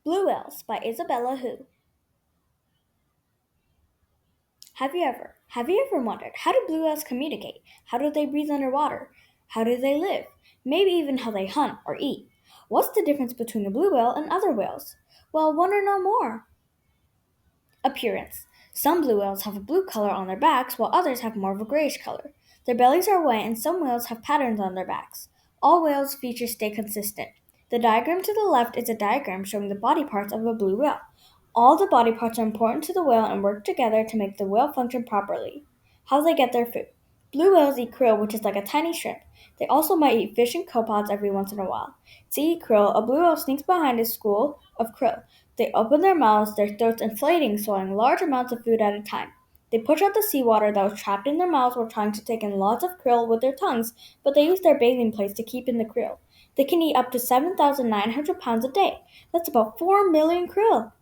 Blue Whales by Isabella H. Have you ever wondered, how do blue whales communicate? How do they breathe underwater? How do they live? Maybe even how they hunt or eat. What's the difference between a blue whale and other whales? Well, want to know more? Appearance. Some blue whales have a blue color on their backs, while others have more of a grayish color. Their bellies are white, and some whales have patterns on their backs. All whales' features stay consistent. The diagram to the left is a diagram showing the body parts of a blue whale. All the body parts are important to the whale and work together to make the whale function properly. How they get their food. Blue whales eat krill, which is like a tiny shrimp. They also might eat fish and copepods every once in a while. To eat krill, a blue whale sneaks behind a school of krill. They open their mouths, their throats inflating, swallowing large amounts of food at a time. They push out the seawater that was trapped in their mouths while trying to take in lots of krill with their tongues, but they use their bathing plates to keep in the krill. They can eat up to 7,900 pounds a day. That's about 4 million krill.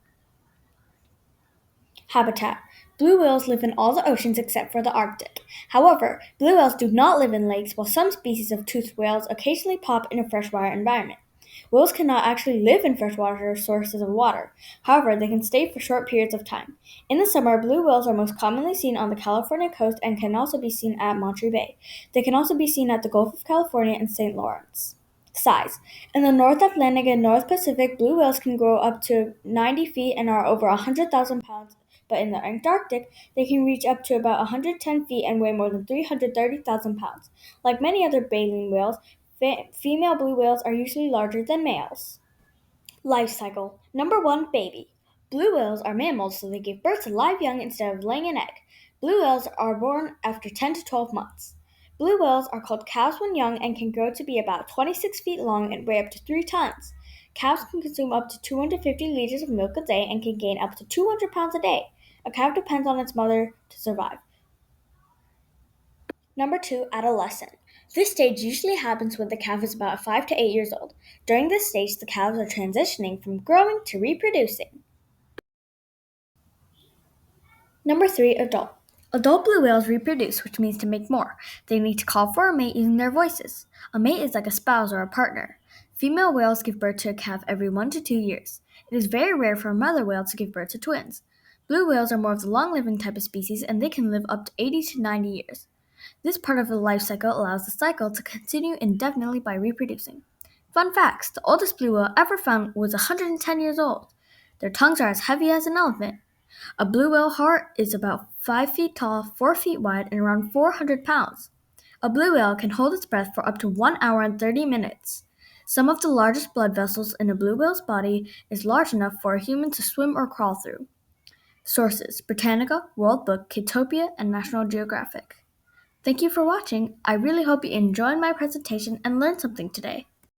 Habitat. Blue whales live in all the oceans except for the Arctic. However, blue whales do not live in lakes, while some species of toothed whales occasionally pop in a freshwater environment. Whales cannot actually live in freshwater sources of water. However, they can stay for short periods of time. In the summer, blue whales are most commonly seen on the California coast and can also be seen at Monterey Bay. They can also be seen at the Gulf of California and St. Lawrence. Size. In the North Atlantic and North Pacific, blue whales can grow up to 90 feet and are over 100,000 pounds, but in the Antarctic, they can reach up to about 110 feet and weigh more than 330,000 pounds. Like many other baleen whales, female blue whales are usually larger than males. Life cycle. Number 1, baby. Blue whales are mammals, so they give birth to live young instead of laying an egg. Blue whales are born after 10 to 12 months. Blue whales are called calves when young and can grow to be about 26 feet long and weigh up to 3 tons. Calves can consume up to 250 liters of milk a day and can gain up to 200 pounds a day. A calf depends on its mother to survive. Number 2, adolescent. This stage usually happens when the calf is about 5 to 8 years old. During this stage, the calves are transitioning from growing to reproducing. Number 3, adult. Adult blue whales reproduce, which means to make more. They need to call for a mate using their voices. A mate is like a spouse or a partner. Female whales give birth to a calf every 1 to 2 years. It is very rare for a mother whale to give birth to twins. Blue whales are more of the long-living type of species, and they can live up to 80 to 90 years. This part of the life cycle allows the cycle to continue indefinitely by reproducing. Fun facts: the oldest blue whale ever found was 110 years old. Their tongues are as heavy as an elephant. A blue whale heart is about 5 feet tall, 4 feet wide, and around 400 pounds. A blue whale can hold its breath for up to 1 hour and 30 minutes. Some of the largest blood vessels in a blue whale's body is large enough for a human to swim or crawl through. Sources: Britannica, World Book, Kitopia, and National Geographic. Thank you for watching. I really hope you enjoyed my presentation and learned something today.